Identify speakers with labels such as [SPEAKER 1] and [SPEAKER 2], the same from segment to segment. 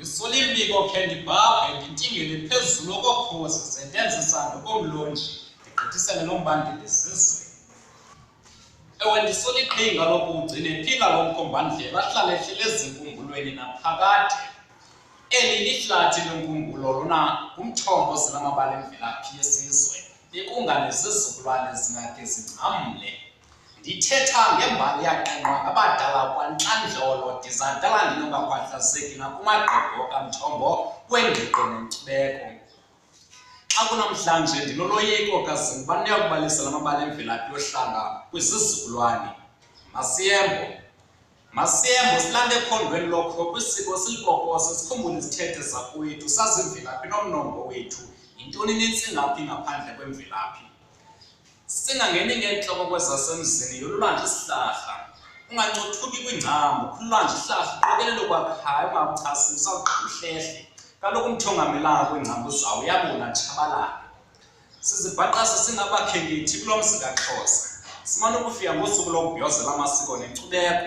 [SPEAKER 1] Ndisolimbiko khe ndibhabhe ndintingele phezulu okokhozi sendenze isando komlonji ndigqithisele nombandeli esizweni. Ewe ndisoliqhinga lokugcina ephila lo mkhombandlela ahlala ehlele ezinkumbulweni naphakade. Eli lihlathi lenkumbulo lona ngumthombo ozila amabala emvelaphi yesizwe bekunganezizukulwane zingade zingcamle. Ndithetha ngembali yaqenqwa ngabadala kwantlandlolo ndizadala ndinongakhathazeki nakumagqobho kamthombo wengqiqo nenkcubeko. Xa kunamhlanje ndinoloyiko kazi ngubani uyakubalisela amabala emvelaphi yohlanga kwizizukulwane. Masiyembo silanda ekhondweni lokho kwisiko silikokose sikhumbule izithethe zakwethu sazi imvelaphi nomnombo wethu yintoni nentsingaphhi ngaphandle kwemvelaphi. Singangeni ngentloko kwezasemzini yolulanje isihlahla ungancothuki kwingcambu khululanje isihlahla uqokelelo kwakhayo ungakuchasisi usawugqiba uhlehle kaloku umthongamelanga kwiingcambu zawo uyabona tshabalala. Sizibhaqasa singabakhenkethi kulo mzi kaXhosa simane ukufika ngosuku lokubhiyozela amasiko nenkcubeko.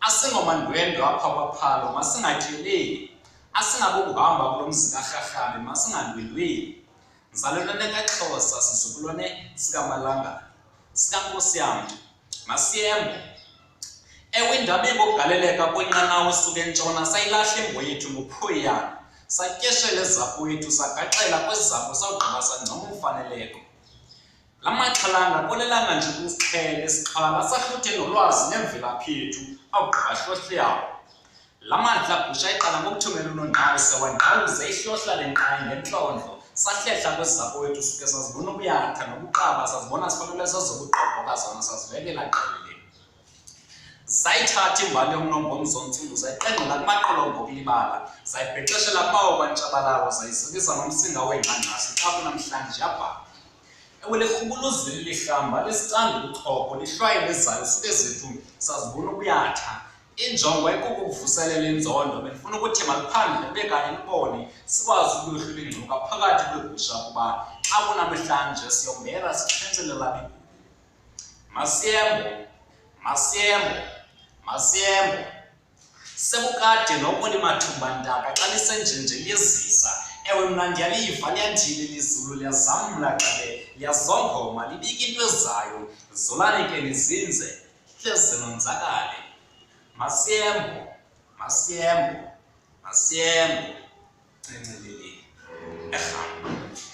[SPEAKER 1] Asingomandwendwe apha kwaphalo masingatyeleli, asingabokuhamba kulo mzi kaRharhabe masingandwendweli. Nzalelwane kaXhosa sizukulwane sikaMalangana sikankosi yam Masiyembo. Ewe indaba ingokugaleleka kwenqanawa esuka entshona sayilahla imbo yethu ngophoyana satyeshela ezapowethu sagaxela kwezabo sawugqiba sancoma umfaneleko. La maxhalanga kolelanga nje kwisixhele esixhala sahluthe nolwazi nemvelaphi yethu awugqiba hlohle yawo. La mandla agusha iqala ngokuthumela unondawo sewandawuze ihlohla lenqayi ngentlondlo sahlehla kwezapowethu suke sazibona ubuyatha nobuqaba sazibona sifanele sazobugqobhoka zona sazibekela qelele. Zayithatha imbali yomnombo womzontsundu zayiqengqela kumaqolo ngokulibala zayibhexeshela kubawo kwantshabalalo zayisebisa nomsinga wengxangxasi xa kunamhlanje yabhala. Ewe lirhubuluzile lihlamba lisicanda ubuchopho lihlwaye lezayo sibe zethu sazibona ubuyatha. Injongo ikukuvuselela inzondo bendifuna ukuthi maliphandle libe kanye libone sikwazi ukuyuhlula ingcuka phakathi kwegusha kuba xa kunamhlanje siyombera sixhentselela bigugu. Masiyembo sekukade noko limathumbantaka xa lisenjenje liyezisa. Ewe mna ndiyaliva liyandile lizulu liyazamla gxabe liyazongoma libika into ezayo zolane ke nizinze hleze nonzakale. Masiyembo, cencelele eRharhabe.